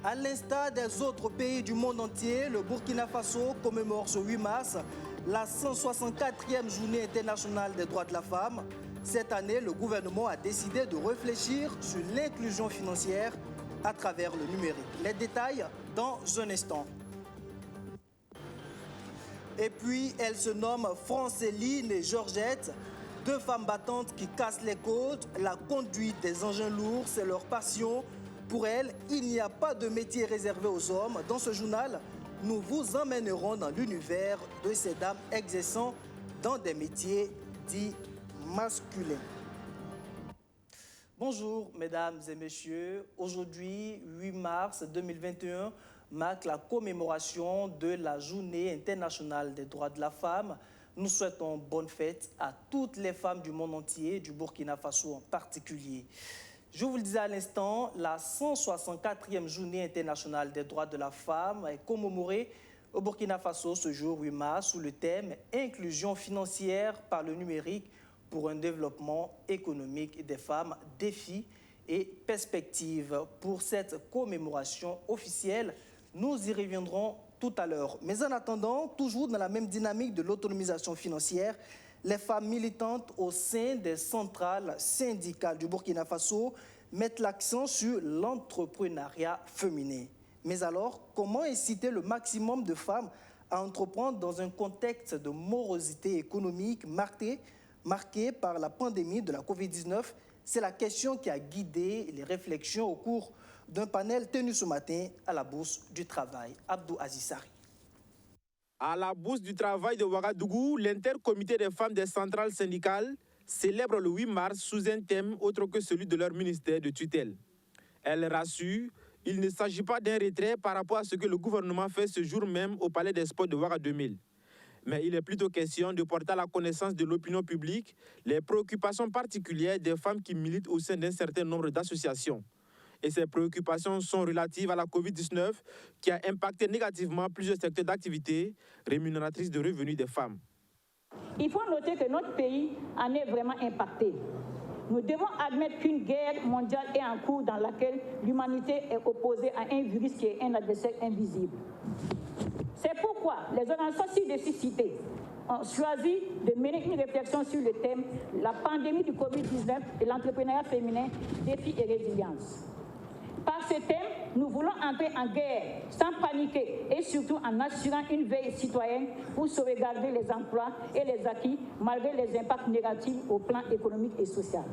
À l'instar des autres pays du monde entier, le Burkina Faso commémore ce 8 mars la 164e journée internationale des droits de la femme. Cette année, le gouvernement a décidé de réfléchir sur l'inclusion financière à travers le numérique. Les détails dans un instant. Et puis, elles se nomment Francéline et Georgette, deux femmes battantes qui cassent les côtes. La conduite des engins lourds, c'est leur passion. Pour elles, il n'y a pas de métier réservé aux hommes. Dans ce journal, nous vous emmènerons dans l'univers de ces dames exerçant dans des métiers dits masculins. Bonjour mesdames et messieurs, aujourd'hui 8 mars 2021 marque la commémoration de la Journée internationale des droits de la femme. Nous souhaitons bonne fête à toutes les femmes du monde entier, du Burkina Faso en particulier. Je vous le disais à l'instant, la 164e Journée internationale des droits de la femme est commémorée au Burkina Faso ce jour 8 mars sous le thème « Inclusion financière par le numérique pour un développement économique des femmes, défis et perspectives ». Pour cette commémoration officielle, nous y reviendrons tout à l'heure. Mais en attendant, toujours dans la même dynamique de l'autonomisation financière, les femmes militantes au sein des centrales syndicales du Burkina Faso mettent l'accent sur l'entrepreneuriat féminin. Mais alors, comment inciter le maximum de femmes à entreprendre dans un contexte de morosité économique marqué par la pandémie de la Covid-19 ? C'est la question qui a guidé les réflexions au cours d'un panel tenu ce matin à la Bourse du Travail. Abdou Azissari. À la Bourse du Travail de Ouagadougou, l'intercomité des femmes des centrales syndicales célèbre le 8 mars sous un thème autre que celui de leur ministère de tutelle. Elle rassure, il ne s'agit pas d'un retrait par rapport à ce que le gouvernement fait ce jour même au Palais des Sports de Ouaga 2000. Mais il est plutôt question de porter à la connaissance de l'opinion publique les préoccupations particulières des femmes qui militent au sein d'un certain nombre d'associations. Et ces préoccupations sont relatives à la Covid-19 qui a impacté négativement plusieurs secteurs d'activité rémunératrices de revenus des femmes. Il faut noter que notre pays en est vraiment impacté. Nous devons admettre qu'une guerre mondiale est en cours dans laquelle l'humanité est opposée à un virus qui est un adversaire invisible. C'est pourquoi les organisations ci-dessus citées ont choisi de mener une réflexion sur le thème « La pandémie du Covid-19 et l'entrepreneuriat féminin, défis et résilience ». Par ce thème, nous voulons entrer en guerre sans paniquer et surtout en assurant une veille citoyenne pour sauvegarder les emplois et les acquis malgré les impacts négatifs au plan économique et social.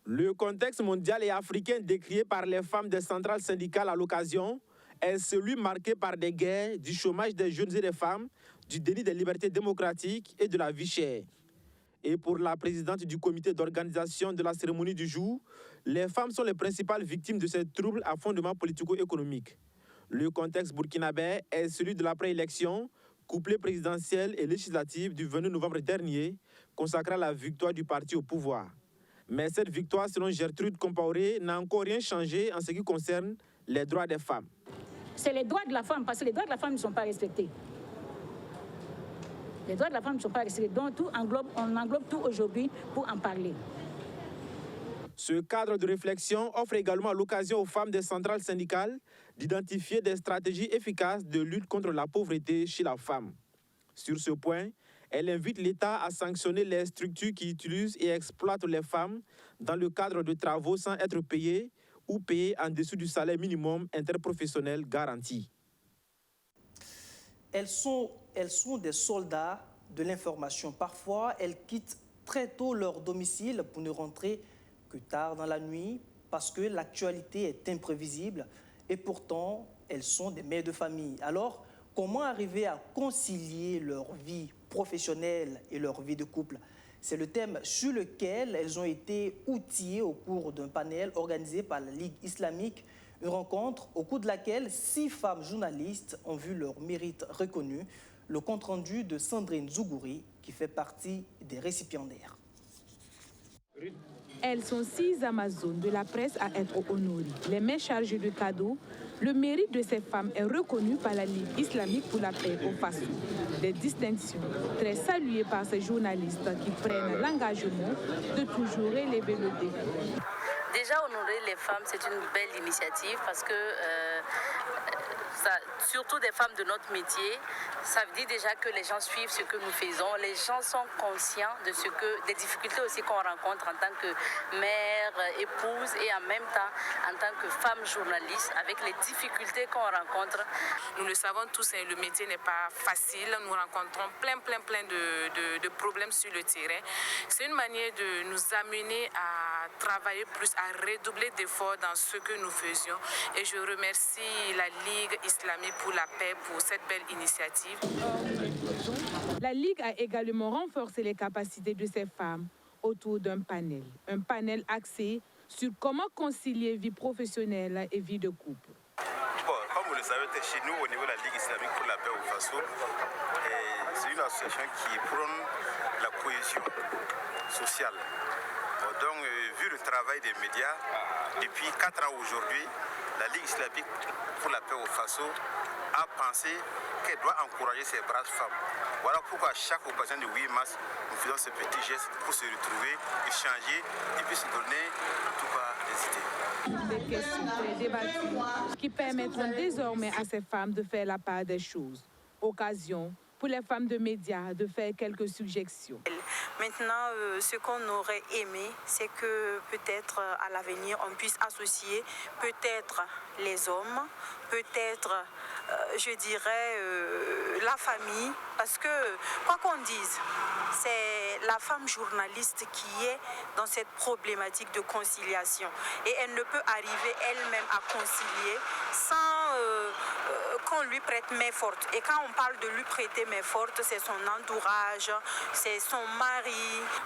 Le contexte mondial et africain décrié par les femmes des centrales syndicales à l'occasion est celui marqué par des guerres, du chômage des jeunes et des femmes, du déni des libertés démocratiques et de la vie chère. Et pour la présidente du comité d'organisation de la cérémonie du jour, les femmes sont les principales victimes de ces troubles à fondement politico-économique. Le contexte burkinabé est celui de l'après-élection, couplet présidentiel et législative du 22 novembre dernier, consacré à la victoire du parti au pouvoir. Mais cette victoire, selon Gertrude Compaoré, n'a encore rien changé en ce qui concerne les droits des femmes. C'est les droits de la femme, parce que les droits de la femme ne sont pas respectés. Les droits de la femme ne sont pas respectés, donc on englobe tout aujourd'hui pour en parler. Ce cadre de réflexion offre également l'occasion aux femmes des centrales syndicales d'identifier des stratégies efficaces de lutte contre la pauvreté chez la femme. Sur ce point, elle invite l'État à sanctionner les structures qui utilisent et exploitent les femmes dans le cadre de travaux sans être payées ou payées en dessous du salaire minimum interprofessionnel garanti. Elles sont des soldats de l'information. Parfois, elles quittent très tôt leur domicile pour ne rentrer que tard dans la nuit parce que l'actualité est imprévisible et pourtant, elles sont des mères de famille. Alors, comment arriver à concilier leur vie professionnelle et leur vie de couple? C'est le thème sur lequel elles ont été outillées au cours d'un panel organisé par la Ligue islamique. Une rencontre au cours de laquelle 6 femmes journalistes ont vu leur mérite reconnu. Le compte-rendu de Sandrine Zougouri, qui fait partie des récipiendaires. Elles sont 6 Amazones de la presse à être honorées. Les mains chargées de cadeaux, Le mérite de ces femmes est reconnu par la Ligue islamique pour la paix au Faso. Des distinctions très saluées par ces journalistes qui prennent l'engagement de toujours élever le défi. Déjà, honorer les femmes, c'est une belle initiative parce que surtout des femmes de notre métier, ça veut dire déjà que les gens suivent ce que nous faisons, les gens sont conscients des difficultés aussi qu'on rencontre en tant que mère, épouse et en même temps en tant que femme journaliste avec les difficultés qu'on rencontre. Nous le savons tous, le métier n'est pas facile, nous rencontrons plein de problèmes sur le terrain. C'est une manière de nous amener à travailler plus, à redoubler d'efforts dans ce que nous faisions et je remercie la Ligue islamique pour la paix pour cette belle initiative. La Ligue a également renforcé les capacités de ces femmes autour d'un panel axé sur comment concilier vie professionnelle et vie de couple. Bon, comme vous le savez, chez nous, au niveau de la Ligue islamique pour la paix au Faso, c'est une association qui prône la cohésion sociale. Donc, vu le travail des médias, depuis 4 ans aujourd'hui, la Ligue islamique pour la paix au Faso a pensé qu'elle doit encourager ces braves femmes. Voilà pourquoi à chaque occasion du 8 mars, nous faisons ce petit geste pour se retrouver, échanger et puis se donner en tout cas des idées. Des questions très débattues qui permettront désormais à ces femmes de faire la part des choses. Occasion pour les femmes de médias de faire quelques suggestions. Maintenant, ce qu'on aurait aimé, c'est que peut-être à l'avenir, on puisse associer peut-être les hommes, peut-être, je dirais, la famille. Parce que, quoi qu'on dise, c'est la femme journaliste qui est dans cette problématique de conciliation. Et elle ne peut arriver elle-même à concilier sans qu'on lui prête main forte. Et quand on parle de lui prêter main forte, c'est son entourage, c'est son mari.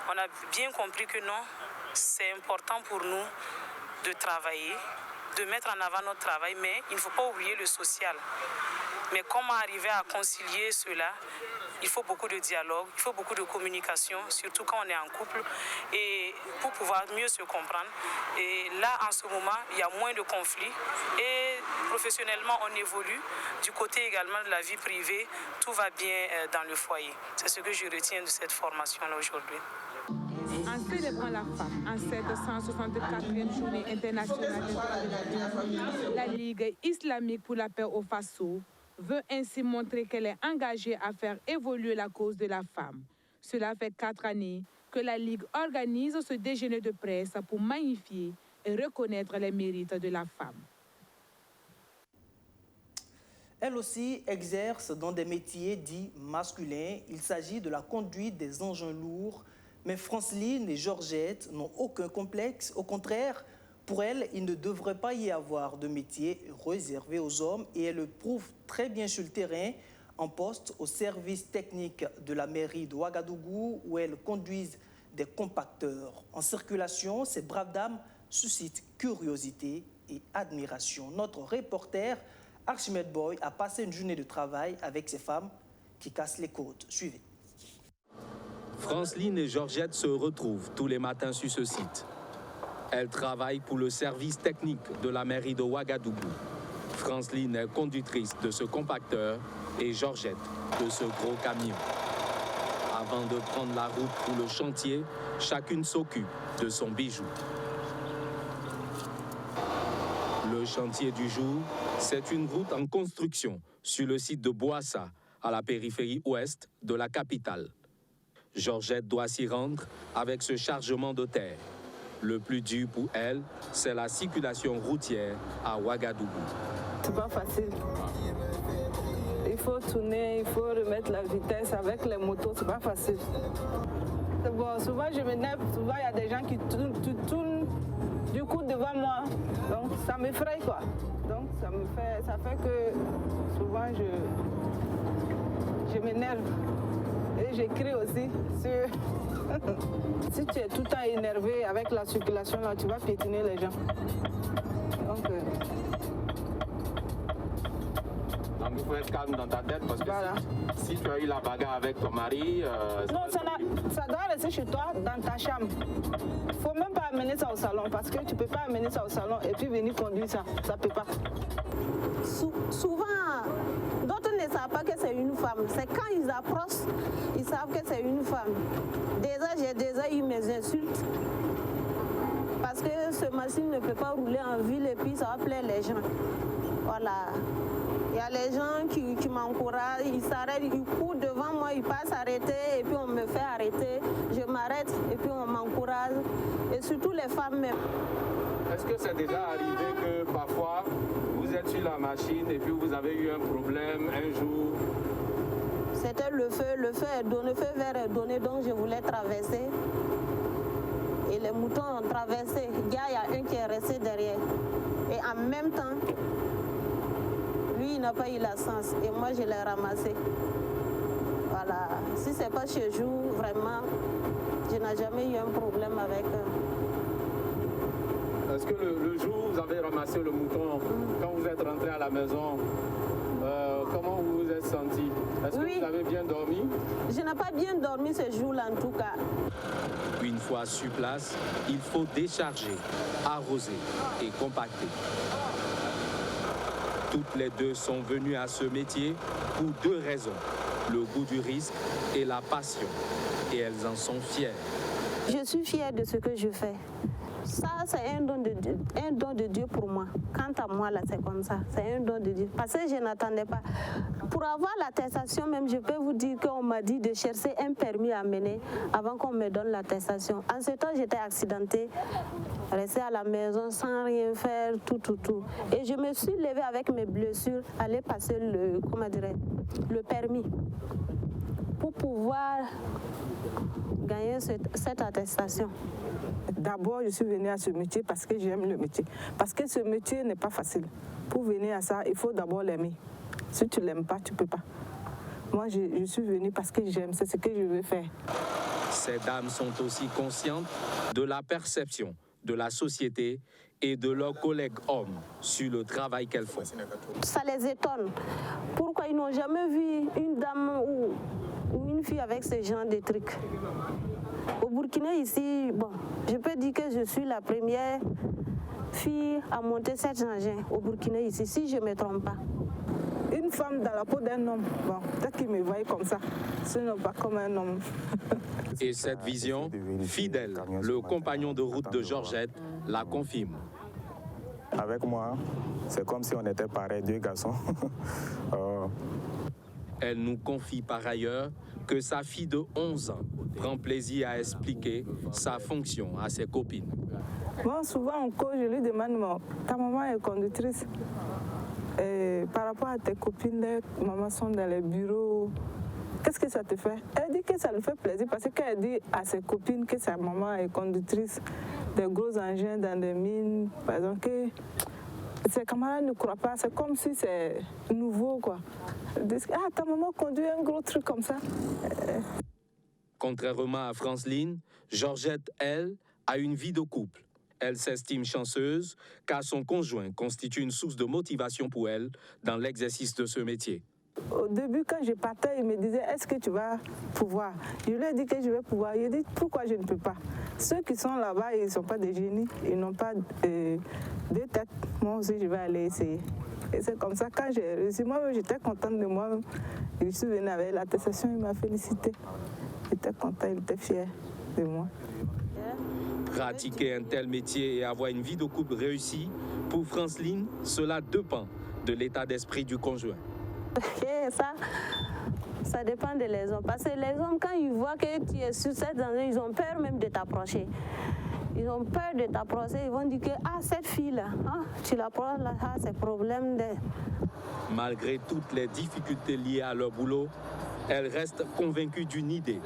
On a bien compris que non, c'est important pour nous de travailler, de mettre en avant notre travail, mais il ne faut pas oublier le social. Mais comment arriver à concilier cela? Il faut beaucoup de dialogue, il faut beaucoup de communication, surtout quand on est en couple, et pour pouvoir mieux se comprendre. Et là, en ce moment, il y a moins de conflits et professionnellement, on évolue. Du côté également de la vie privée, tout va bien dans le foyer. C'est ce que je retiens de cette formation-là aujourd'hui. En célébrant la femme en cette 164e journée internationale des droits de la femme, la Ligue islamique pour la paix au Faso veut ainsi montrer qu'elle est engagée à faire évoluer la cause de la femme. Cela fait 4 années que la Ligue organise ce déjeuner de presse pour magnifier et reconnaître les mérites de la femme. Elle aussi exerce dans des métiers dits masculins. Il s'agit de la conduite des engins lourds. Mais Franceline et Georgette n'ont aucun complexe. Au contraire, pour elles, il ne devrait pas y avoir de métier réservé aux hommes et elles le prouvent très bien sur le terrain, en poste au service technique de la mairie de Ouagadougou où elles conduisent des compacteurs. En circulation, ces braves dames suscitent curiosité et admiration. Notre reporter Archimède Boy a passé une journée de travail avec ces femmes qui cassent les côtes. Suivez. Franceline et Georgette se retrouvent tous les matins sur ce site. Elles travaillent pour le service technique de la mairie de Ouagadougou. Franceline est conductrice de ce compacteur et Georgette de ce gros camion. Avant de prendre la route pour le chantier, chacune s'occupe de son bijou. Le chantier du jour, c'est une route en construction sur le site de Boassa, à la périphérie ouest de la capitale. Georgette doit s'y rendre avec ce chargement de terre. Le plus dur pour elle, c'est la circulation routière à Ouagadougou. C'est pas facile. Il faut tourner, il faut remettre la vitesse avec les motos, c'est pas facile. Bon, souvent je m'énerve, souvent il y a des gens qui tournent du coup devant moi. Donc ça m'effraie quoi. Donc ça fait que souvent je m'énerve. Et j'écris aussi sur... Si tu es tout le temps énervé avec la circulation, là, tu vas piétiner les gens. Donc calme, il faut être calme dans ta tête parce que Voilà. si tu as eu la bagarre avec ton mari... Non, ça doit rester chez toi, dans ta chambre. Il ne faut même pas amener ça au salon parce que tu ne peux pas amener ça au salon et puis venir conduire ça. Ça ne peut pas. Souvent, d'autres ne savent pas que c'est une femme. C'est quand ils approchent, ils savent que c'est une femme. J'ai déjà eu mes insultes. Parce que ce machine ne peut pas rouler en ville et puis ça va plaire les gens. Voilà. Il y a les gens qui m'encouragent, ils s'arrêtent, ils courent devant moi, ils passent arrêter et puis on me fait arrêter. Je m'arrête et puis on m'encourage. Et surtout les femmes même. Est-ce que c'est déjà arrivé que parfois vous êtes sur la machine et puis vous avez eu un problème un jour? C'était le feu est donné, le feu vert est donné, donc je voulais traverser. Et les moutons ont traversé. Il y a un qui est resté derrière. Et en même temps, lui, il n'a pas eu la chance. Et moi, je l'ai ramassé. Voilà. Si ce n'est pas chez vous, vraiment, je n'ai jamais eu un problème avec eux. Est-ce que le jour où vous avez ramassé le mouton, quand vous êtes rentré à la maison, comment vous vous êtes senti? Est-ce que vous avez bien dormi? Je n'ai pas bien dormi ce jour-là en tout cas. Une fois sur place, il faut décharger, arroser et compacter. Toutes les deux sont venues à ce métier pour deux raisons, le goût du risque et la passion. Et elles en sont fières. Je suis fière de ce que je fais. Ça, c'est un don de Dieu pour moi. Quant à moi, là, c'est comme ça. C'est un don de Dieu. Parce que je n'attendais pas. Pour avoir l'attestation, même, je peux vous dire qu'on m'a dit de chercher un permis à mener avant qu'on me donne l'attestation. En ce temps, j'étais accidentée, restée à la maison sans rien faire, tout. Et je me suis levée avec mes blessures, aller passer le permis pour pouvoir gagner cette attestation. D'abord, je suis venue à ce métier parce que j'aime le métier. Parce que ce métier n'est pas facile. Pour venir à ça, il faut d'abord l'aimer. Si tu ne l'aimes pas, tu ne peux pas. Moi, je suis venue parce que j'aime, c'est ce que je veux faire. Ces dames sont aussi conscientes de la perception de la société et de leurs collègues hommes sur le travail qu'elles font. Ça les étonne. Pourquoi ils n'ont jamais vu une dame ou une fille avec ce genre de trucs? Au Burkina, ici, bon, je peux dire que je suis la première fille à monter cet engin au Burkina, ici, si je ne me trompe pas. Une femme dans la peau d'un homme, bon, peut-être qu'il me voyait comme ça, sinon pas comme un homme. Et cette vision, Fidèle, le compagnon de route de Georgette, la confirme. Avec moi, c'est comme si on était pareils, deux garçons. Elle nous confie par ailleurs que sa fille de 11 ans prend plaisir à expliquer sa fonction à ses copines. Bon, souvent en cours, je lui demande, ta maman est conductrice. Et par rapport à tes copines, les mamans sont dans les bureaux. Qu'est-ce que ça te fait? Elle dit que ça lui fait plaisir parce qu'elle dit à ses copines que sa maman est conductrice des gros engins dans des mines. Par exemple, que ses camarades ne croient pas. C'est comme si c'est nouveau, quoi. Ils disent, ah, ta maman conduit un gros truc comme ça. Contrairement à Franceline, Georgette, elle, a une vie de couple. Elle s'estime chanceuse car son conjoint constitue une source de motivation pour elle dans l'exercice de ce métier. Au début, quand je partais, il me disait, est-ce que tu vas pouvoir? Je lui ai dit que je vais pouvoir. Il a dit, pourquoi je ne peux pas? Ceux qui sont là-bas, ils ne sont pas des génies. Ils n'ont pas deux têtes. Moi aussi, je vais aller essayer. Et c'est comme ça, quand j'ai réussi, moi-même, j'étais contente de moi. Je suis venue avec l'attestation, il m'a félicité. J'étais contente, il était fier de moi. Pratiquer un tel métier et avoir une vie de couple réussie, pour Franceline, cela dépend de l'état d'esprit du conjoint. Ça dépend de les hommes. Parce que les hommes, quand ils voient que tu es sur cette zone, ils ont peur même de t'approcher. Ils ont peur de t'approcher. Ils vont dire que cette fille-là, tu l'approches là, c'est problème de... Malgré toutes les difficultés liées à leur boulot, elles restent convaincues d'une idée.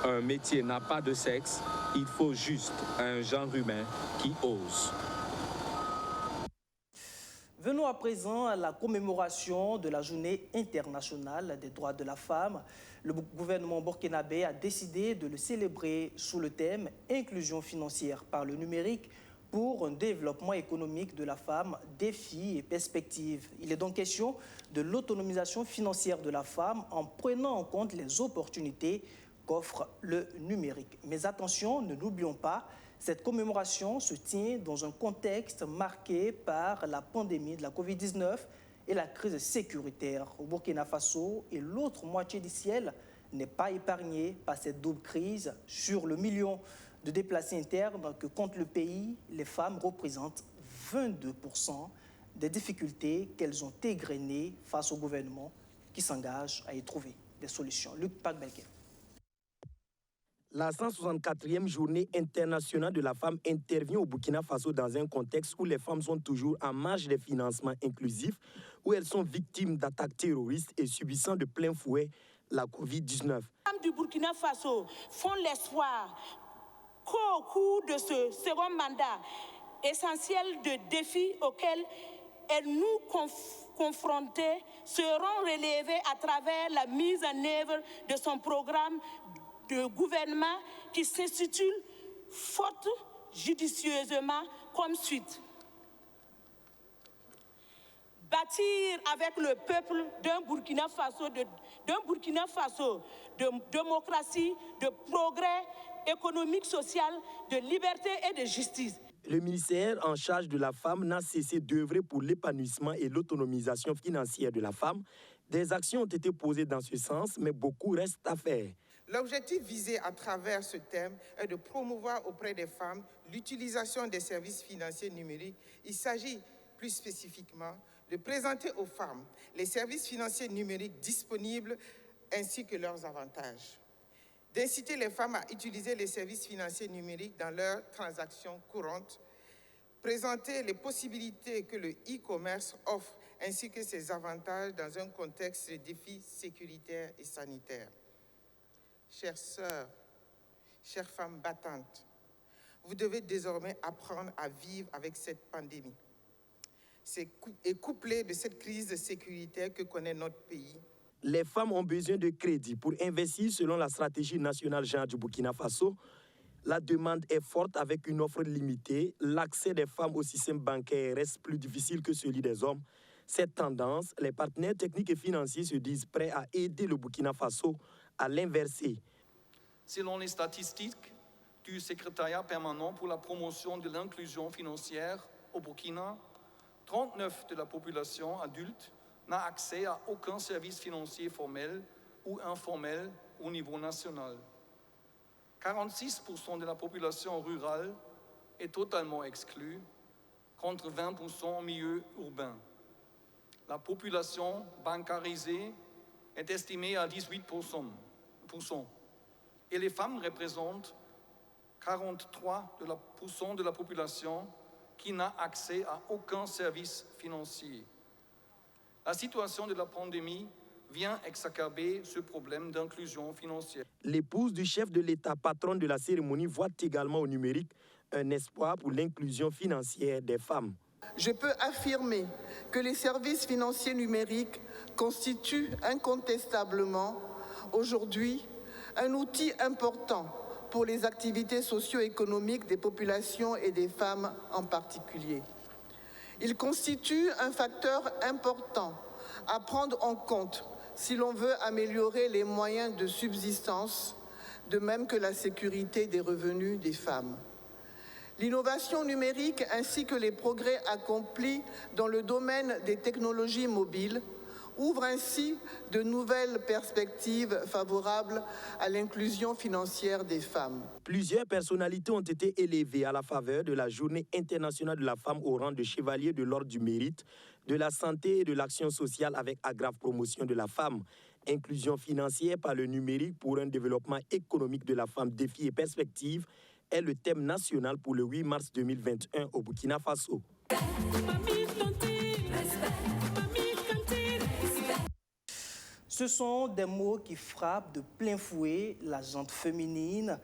Un métier n'a pas de sexe, il faut juste un genre humain qui ose. Venons à présent à la commémoration de la Journée internationale des droits de la femme. Le gouvernement burkinabé a décidé de le célébrer sous le thème « Inclusion financière par le numérique pour un développement économique de la femme, défis et perspectives. Il est donc question de l'autonomisation financière de la femme en prenant en compte les opportunités qu'offre le numérique. Mais attention, ne l'oublions pas, cette commémoration se tient dans un contexte marqué par la pandémie de la Covid-19 et la crise sécuritaire au Burkina Faso, et l'autre moitié du ciel n'est pas épargnée par cette double crise. Sur le million de déplacés internes que compte le pays, les femmes représentent 22% des difficultés qu'elles ont égrenées face au gouvernement qui s'engage à y trouver des solutions. Luc Pagbelke. La 164e journée internationale de la femme intervient au Burkina Faso dans un contexte où les femmes sont toujours en marge des financements inclusifs, où elles sont victimes d'attaques terroristes et subissant de plein fouet la Covid-19. Les femmes du Burkina Faso font l'espoir qu'au cours de ce second mandat essentiel de défis auxquels elles nous confrontées seront relevées à travers la mise en œuvre de son programme de gouvernement qui s'intitule fort judicieusement comme suite. Bâtir avec le peuple d'un Burkina Faso de démocratie, de progrès économique, social, de liberté et de justice. Le ministère en charge de la femme n'a cessé d'œuvrer pour l'épanouissement et l'autonomisation financière de la femme. Des actions ont été posées dans ce sens, mais beaucoup reste à faire. L'objectif visé à travers ce thème est de promouvoir auprès des femmes l'utilisation des services financiers numériques. Il s'agit plus spécifiquement de présenter aux femmes les services financiers numériques disponibles ainsi que leurs avantages. D'inciter les femmes à utiliser les services financiers numériques dans leurs transactions courantes, présenter les possibilités que le e-commerce offre ainsi que ses avantages dans un contexte de défis sécuritaires et sanitaires. Chères sœurs, chères femmes battantes, vous devez désormais apprendre à vivre avec cette pandémie. Et couplé de cette crise sécuritaire que connaît notre pays. Les femmes ont besoin de crédit pour investir selon la stratégie nationale genre du Burkina Faso. La demande est forte avec une offre limitée. L'accès des femmes au système bancaire reste plus difficile que celui des hommes. Cette tendance, les partenaires techniques et financiers se disent prêts à aider le Burkina Faso à l'inverser. Selon les statistiques du secrétariat permanent pour la promotion de l'inclusion financière au Burkina, 39% de la population adulte n'a accès à aucun service financier formel ou informel au niveau national. 46% de la population rurale est totalement exclue, contre 20% en milieu urbain. La population bancarisée est estimée à 18%. Et les femmes représentent 43% de la population qui n'a accès à aucun service financier. La situation de la pandémie vient exacerber ce problème d'inclusion financière. L'épouse du chef de l'État, patronne de la cérémonie, voit également au numérique un espoir pour l'inclusion financière des femmes. Je peux affirmer que les services financiers numériques constituent incontestablement aujourd'hui un outil important pour les activités socio-économiques des populations et des femmes en particulier. Il constitue un facteur important à prendre en compte si l'on veut améliorer les moyens de subsistance, de même que la sécurité des revenus des femmes. L'innovation numérique ainsi que les progrès accomplis dans le domaine des technologies mobiles ouvrent ainsi de nouvelles perspectives favorables à l'inclusion financière des femmes. Plusieurs personnalités ont été élevées à la faveur de la Journée internationale de la femme au rang de chevalier de l'Ordre du Mérite, de la santé et de l'action sociale avec agrave promotion de la femme, inclusion financière par le numérique pour un développement économique de la femme, défis et perspectives, est le thème national pour le 8 mars 2021 au Burkina Faso. Ce sont des mots qui frappent de plein fouet la gente féminine.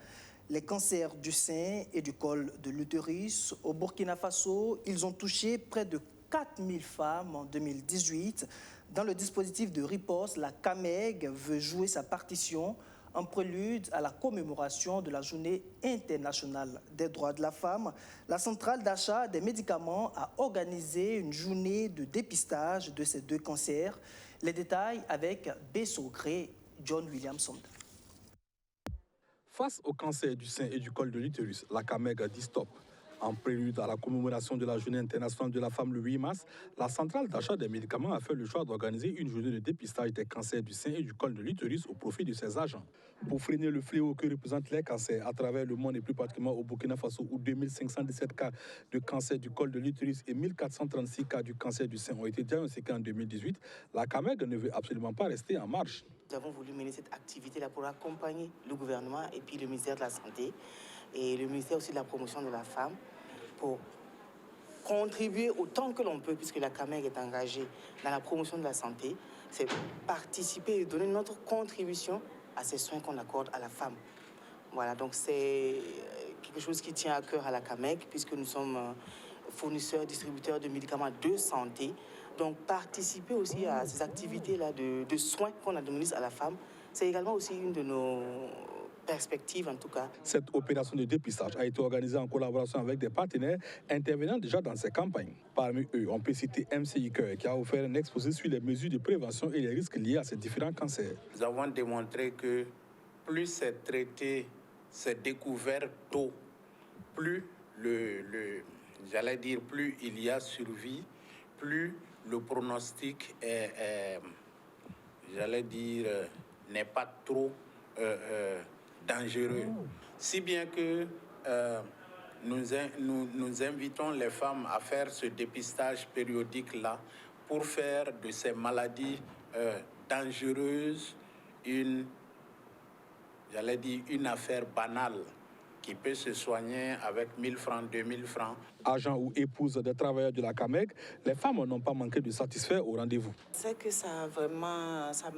Les cancers du sein et du col de l'utérus. Au Burkina Faso, ils ont touché près de 4000 femmes en 2018. Dans le dispositif de riposte, la CAMEG veut jouer sa partition En prélude à la commémoration de la Journée internationale des droits de la femme, la centrale d'achat des médicaments a organisé une journée de dépistage de ces deux cancers. Les détails avec Bessogré, John Williamson. Face au cancer du sein et du col de l'utérus, la CAMEG dit stop. En prélude à la commémoration de la Journée internationale de la femme le 8 mars, la centrale d'achat des médicaments a fait le choix d'organiser une journée de dépistage des cancers du sein et du col de l'utérus au profit de ses agents. Pour freiner le fléau que représentent les cancers à travers le monde et plus particulièrement au Burkina Faso où 2517 cas de cancer du col de l'utérus et 1436 cas du cancer du sein ont été diagnostiqués en 2018, la CAMEG ne veut absolument pas rester en marche. Nous avons voulu mener cette activité-là pour accompagner le gouvernement et puis le ministère de la Santé et le ministère aussi de la Promotion de la Femme pour contribuer autant que l'on peut, puisque la CAMEG est engagée dans la promotion de la santé, c'est participer et donner notre contribution à ces soins qu'on accorde à la femme. Voilà, donc c'est quelque chose qui tient à cœur à la CAMEG, puisque nous sommes fournisseurs, distributeurs de médicaments de santé. Donc participer aussi à ces activités-là de soins qu'on administre à la femme, c'est également aussi une de nos perspectives en tout cas. Cette opération de dépistage a été organisée en collaboration avec des partenaires intervenant déjà dans ces campagnes. Parmi eux, on peut citer MCI Cœur qui a offert un exposé sur les mesures de prévention et les risques liés à ces différents cancers. Nous avons démontré que plus c'est traité, c'est découvert tôt, plus plus il y a survie, plus le pronostic n'est pas trop dangereux. Si bien que nous invitons les femmes à faire ce dépistage périodique-là pour faire de ces maladies dangereuses une affaire banale qui peut se soigner avec 1000 francs, 2000 francs. Agents ou épouses des travailleurs de la CAMEG, les femmes n'ont pas manqué de satisfaire au rendez-vous. C'est que ça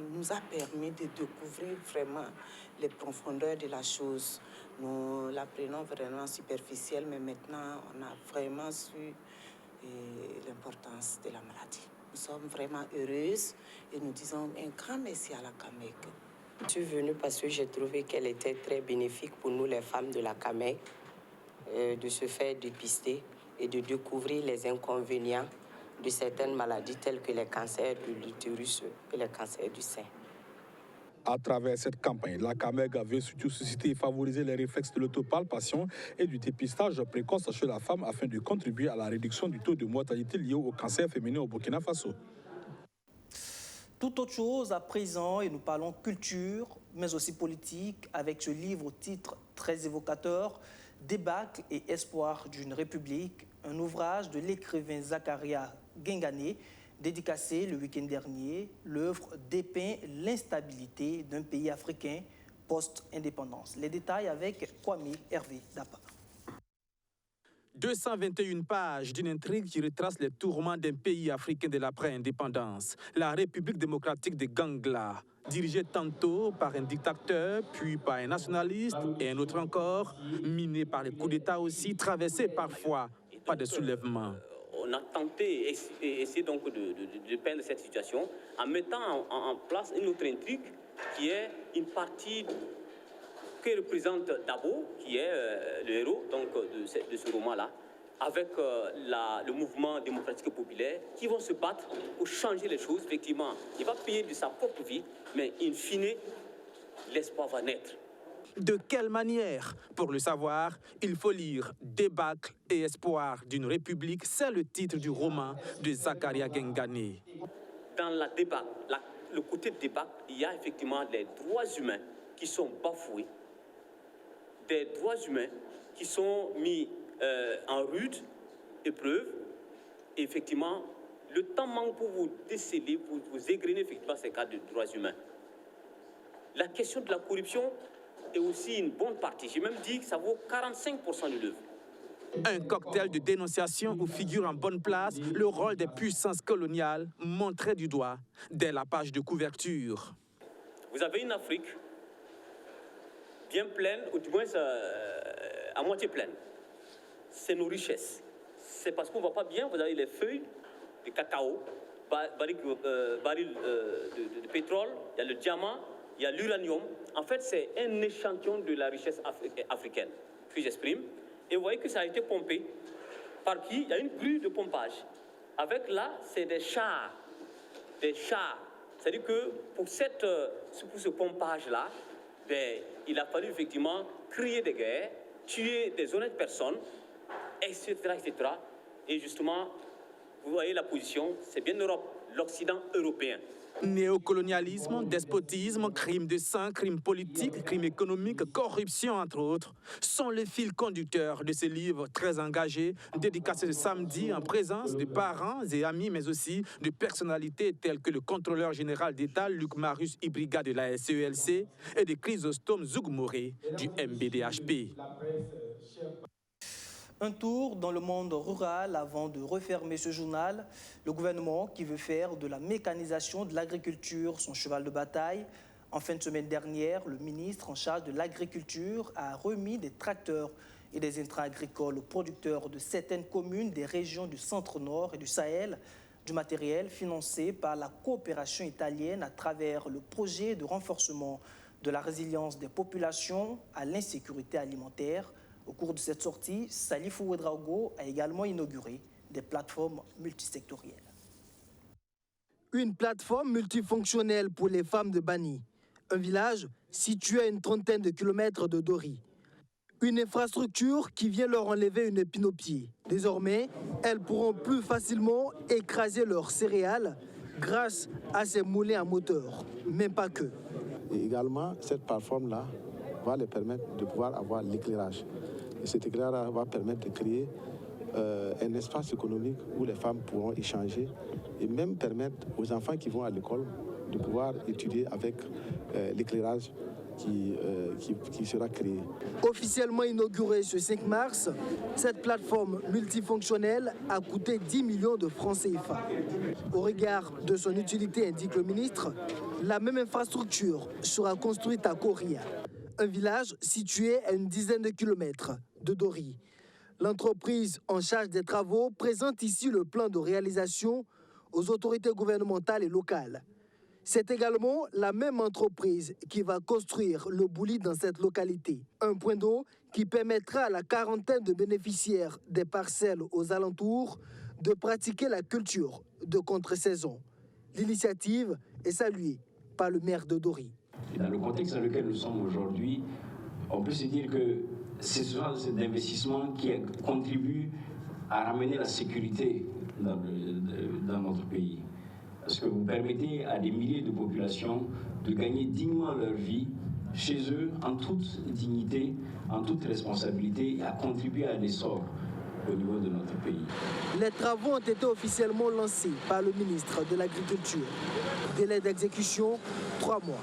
nous a permis de découvrir vraiment les profondeurs de la chose. Nous la prenons vraiment superficielle, mais maintenant on a vraiment su l'importance de la maladie. Nous sommes vraiment heureuses et nous disons un grand merci à la CAMEG. Je suis venue parce que j'ai trouvé qu'elle était très bénéfique pour nous, les femmes de la CAMEG, de se faire dépister et de découvrir les inconvénients de certaines maladies telles que les cancers de l'utérus et les cancers du sein. À travers cette campagne, la CAMEG avait surtout suscité et favorisé les réflexes de l'autopalpation et du dépistage précoce chez la femme afin de contribuer à la réduction du taux de mortalité lié au cancer féminin au Burkina Faso. Tout autre chose à présent, et nous parlons culture, mais aussi politique, avec ce livre au titre très évocateur, Débâcle et espoir d'une république, un ouvrage de l'écrivain Zakaria Gengane, dédicacé le week-end dernier. L'œuvre dépeint l'instabilité d'un pays africain post-indépendance. Les détails avec Kwame Hervé Dapa. 221 pages d'une intrigue qui retrace les tourments d'un pays africain de l'après-indépendance, la République démocratique de Gangla, dirigée tantôt par un dictateur, puis par un nationaliste et un autre encore, minée par les coups d'État aussi, traversée parfois par des soulèvements. On a tenté et essayé donc de peindre cette situation en mettant en place une autre intrigue qui est une partie que représente Dabo, qui est le héros donc, de ce roman-là, avec le mouvement démocratique populaire, qui vont se battre pour changer les choses. Effectivement, il va payer de sa propre vie, mais in fine, l'espoir va naître. De quelle manière? Pour le savoir, il faut lire Débâcle et espoir d'une république. C'est le titre du roman de Zakaria Gengane. Dans la débâcle, le côté débâcle, il y a effectivement les droits humains qui sont bafoués, des droits humains qui sont mis en rude épreuve. Et effectivement, le temps manque pour vous déceler, pour vous égrener effectivement ces cas de droits humains. La question de la corruption est aussi une bonne partie. J'ai même dit que ça vaut 45% de l'œuvre. Un cocktail de dénonciation où figure en bonne place le rôle des puissances coloniales montré du doigt dès la page de couverture. Vous avez une Afrique bien pleine, ou du moins à moitié pleine. C'est nos richesses. C'est parce qu'on ne va pas bien, vous avez les feuilles de cacao, baril de pétrole, il y a le diamant, il y a l'uranium. En fait, c'est un échantillon de la richesse africaine, puis j'exprime. Et vous voyez que ça a été pompé. Par qui? Il y a une grue de pompage. Avec là, c'est des chars. Des chars. C'est-à-dire que pour ce pompage-là, ben, il a fallu effectivement créer des guerres, tuer des honnêtes personnes, etc., etc. Et justement, vous voyez la position, c'est bien l'Europe, l'Occident européen. Néocolonialisme, despotisme, crimes de sang, crimes politiques, crimes économiques, corruption, entre autres, sont les fils conducteurs de ce livre très engagé, dédicacé ce samedi en présence de parents et amis, mais aussi de personnalités telles que le contrôleur général d'État Luc Marius Ibriga de la SELC et de Chrysostome Zougmouré du MBDHP. Un tour dans le monde rural avant de refermer ce journal. Le gouvernement qui veut faire de la mécanisation de l'agriculture son cheval de bataille. En fin de semaine dernière, le ministre en charge de l'agriculture a remis des tracteurs et des intrants agricoles aux producteurs de certaines communes des régions du centre-nord et du Sahel, du matériel financé par la coopération italienne à travers le projet de renforcement de la résilience des populations à l'insécurité alimentaire. Au cours de cette sortie, Salifou Ouedraogo a également inauguré des plateformes multisectorielles. Une plateforme multifonctionnelle pour les femmes de Bani, un village situé à une trentaine de kilomètres de Dori. Une infrastructure qui vient leur enlever une épine au pied. Désormais, elles pourront plus facilement écraser leurs céréales grâce à ces moulins à moteur, mais pas que. Et également, cette plateforme-là va les permettre de pouvoir avoir l'éclairage. Et cet éclairage va permettre de créer un espace économique où les femmes pourront échanger et même permettre aux enfants qui vont à l'école de pouvoir étudier avec l'éclairage qui sera créé. Officiellement inaugurée ce 5 mars, cette plateforme multifonctionnelle a coûté 10 millions de francs CFA. Au regard de son utilité, indique le ministre, la même infrastructure sera construite à Koria, un village situé à une dizaine de kilomètres de Dori. L'entreprise en charge des travaux présente ici le plan de réalisation aux autorités gouvernementales et locales. C'est également la même entreprise qui va construire le bouli dans cette localité. Un point d'eau qui permettra à la quarantaine de bénéficiaires des parcelles aux alentours de pratiquer la culture de contre-saison. L'initiative est saluée par le maire de Dori. Et dans le contexte dans lequel nous sommes aujourd'hui, on peut se dire que c'est ce genre d'investissement qui contribue à ramener la sécurité dans notre pays. Parce que vous permettez à des milliers de populations de gagner dignement leur vie chez eux, en toute dignité, en toute responsabilité, et à contribuer à l'essor au niveau de notre pays. Les travaux ont été officiellement lancés par le ministre de l'Agriculture. Délai d'exécution, 3 mois.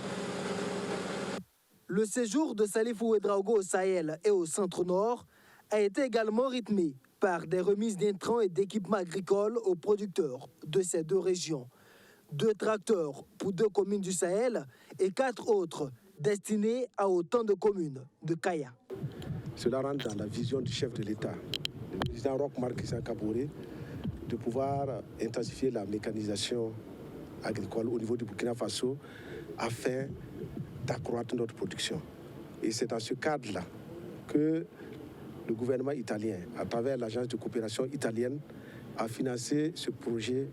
Le séjour de Salifou Ouedraogo au Sahel et au Centre-Nord a été également rythmé par des remises d'intrants et d'équipements agricoles aux producteurs de ces deux régions. 2 tracteurs pour 2 communes du Sahel et 4 autres destinés à autant de communes de Kaya. Cela rentre dans la vision du chef de l'État, le président Roch Marc Christian Kaboré, de pouvoir intensifier la mécanisation agricole au niveau du Burkina Faso afin d'accroître notre production. Et c'est dans ce cadre-là que le gouvernement italien, à travers l'agence de coopération italienne, a financé ce projet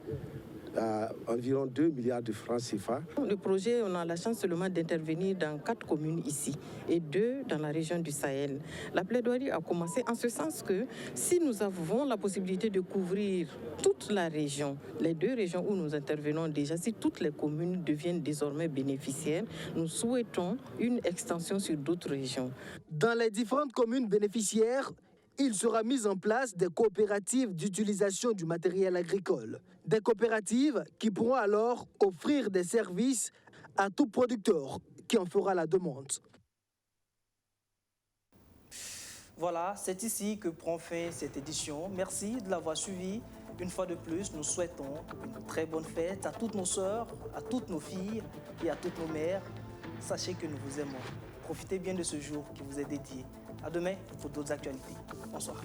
à environ 2 milliards de francs CFA. Le projet, on a la chance seulement d'intervenir dans 4 communes ici et 2 dans la région du Sahel. La plaidoirie a commencé en ce sens que si nous avons la possibilité de couvrir toute la région, les 2 régions où nous intervenons déjà, si toutes les communes deviennent désormais bénéficiaires, nous souhaitons une extension sur d'autres régions. Dans les différentes communes bénéficiaires, il sera mis en place des coopératives d'utilisation du matériel agricole. Des coopératives qui pourront alors offrir des services à tout producteur qui en fera la demande. Voilà, c'est ici que prend fin cette édition. Merci de l'avoir suivi. Une fois de plus, nous souhaitons une très bonne fête à toutes nos sœurs, à toutes nos filles et à toutes nos mères. Sachez que nous vous aimons. Profitez bien de ce jour qui vous est dédié. À demain pour d'autres actualités. Bonsoir.